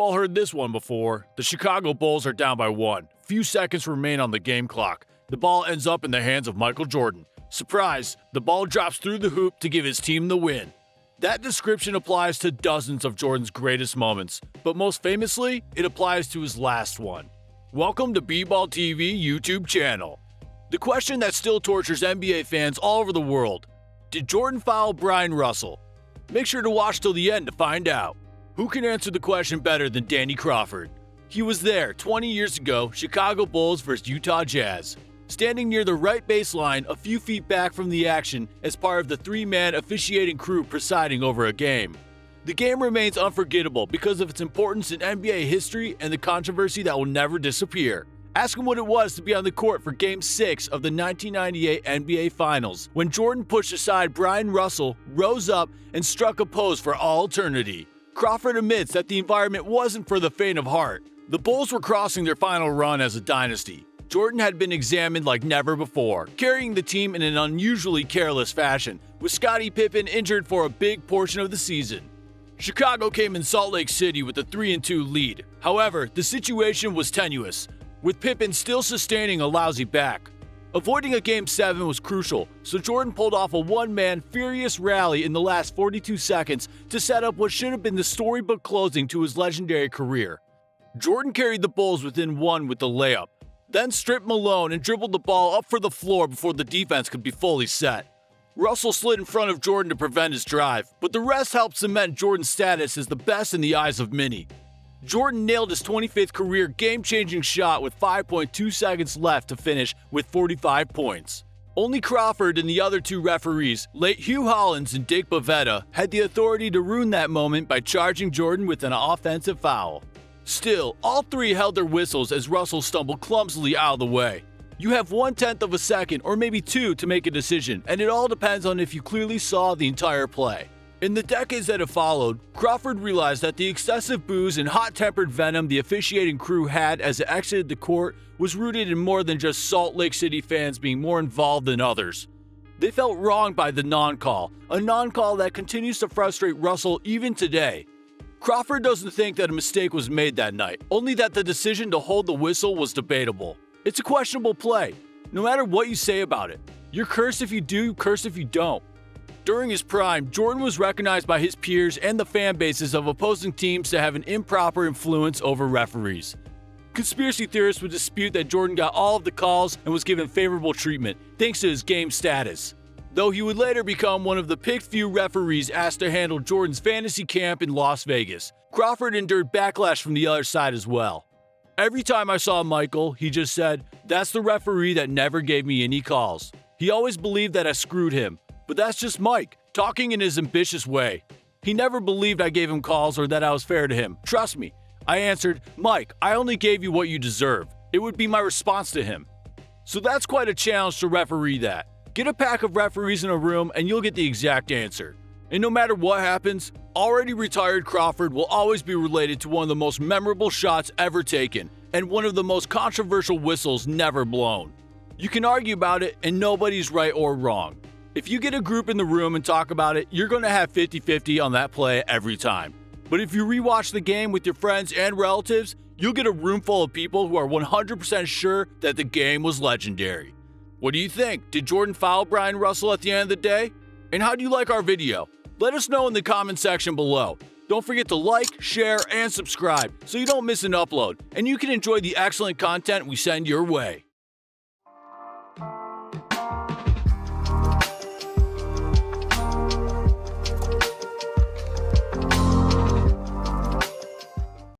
all heard this one before. The Chicago Bulls are down by 1. Few seconds remain on the game clock. The ball ends up in the hands of Michael Jordan. Surprise, the ball drops through the hoop to give his team the win. That description applies to dozens of Jordan's greatest moments, but most famously, it applies to his last one. Welcome to B-Ball TV YouTube channel. The question that still tortures NBA fans all over the world: did Jordan foul Bryon Russell? Make sure to watch till the end to find out. Who can answer the question better than Danny Crawford? He was there 20 years ago, Chicago Bulls vs. Utah Jazz, standing near the right baseline a few feet back from the action as part of the three-man officiating crew presiding over a game. The game remains unforgettable because of its importance in NBA history and the controversy that will never disappear. Ask him what it was to be on the court for Game 6 of the 1998 NBA Finals, when Jordan pushed aside Bryon Russell, rose up, and struck a pose for all eternity. Crawford admits that the environment wasn't for the faint of heart. The Bulls were crossing their final run as a dynasty. Jordan had been examined like never before, carrying the team in an unusually careless fashion, with Scottie Pippen injured for a big portion of the season. Chicago came in Salt Lake City with a 3-2 lead. However, the situation was tenuous, with Pippen still sustaining a lousy back. Avoiding a Game 7 was crucial, so Jordan pulled off a one-man furious rally in the last 42 seconds to set up what should have been the storybook closing to his legendary career. Jordan carried the Bulls within one with the layup, then stripped Malone and dribbled the ball up for the floor before the defense could be fully set. Russell slid in front of Jordan to prevent his drive, but the rest helped cement Jordan's status as the best in the eyes of many. Jordan nailed his 25th career game-changing shot with 5.2 seconds left to finish with 45 points. Only Crawford and the other two referees, late Hugh Hollins and Dick Bavetta, had the authority to ruin that moment by charging Jordan with an offensive foul. Still, all three held their whistles as Russell stumbled clumsily out of the way. You have 1/10 of a second or maybe two to make a decision, and it all depends on if you clearly saw the entire play. In the decades that have followed, Crawford realized that the excessive booze and hot-tempered venom the officiating crew had as it exited the court was rooted in more than just Salt Lake City fans being more involved than others. They felt wronged by the non-call, a non-call that continues to frustrate Russell even today. Crawford doesn't think that a mistake was made that night, only that the decision to hold the whistle was debatable. It's a questionable play, no matter what you say about it. You're cursed if you do, cursed if you don't. During his prime, Jordan was recognized by his peers and the fan bases of opposing teams to have an improper influence over referees. Conspiracy theorists would dispute that Jordan got all of the calls and was given favorable treatment, thanks to his game status, though he would later become one of the picked few referees asked to handle Jordan's fantasy camp in Las Vegas. Crawford endured backlash from the other side as well. Every time I saw Michael, he just said, "That's the referee that never gave me any calls. He always believed that I screwed him. But that's just Mike, talking in his ambitious way. He never believed I gave him calls or that I was fair to him. Trust me." I answered, "Mike, I only gave you what you deserve. It would be my response to him." So that's quite a challenge to referee that. Get a pack of referees in a room and you'll get the exact answer. And no matter what happens, already retired Crawford will always be related to one of the most memorable shots ever taken and one of the most controversial whistles never blown. You can argue about it and nobody's right or wrong. If you get a group in the room and talk about it, you're going to have 50-50 on that play every time. But if you rewatch the game with your friends and relatives, you'll get a room full of people who are 100% sure that the game was legendary. What do you think? Did Jordan foul Bryon Russell at the end of the day? And how do you like our video? Let us know in the comment section below. Don't forget to like, share, and subscribe so you don't miss an upload, and you can enjoy the excellent content we send your way.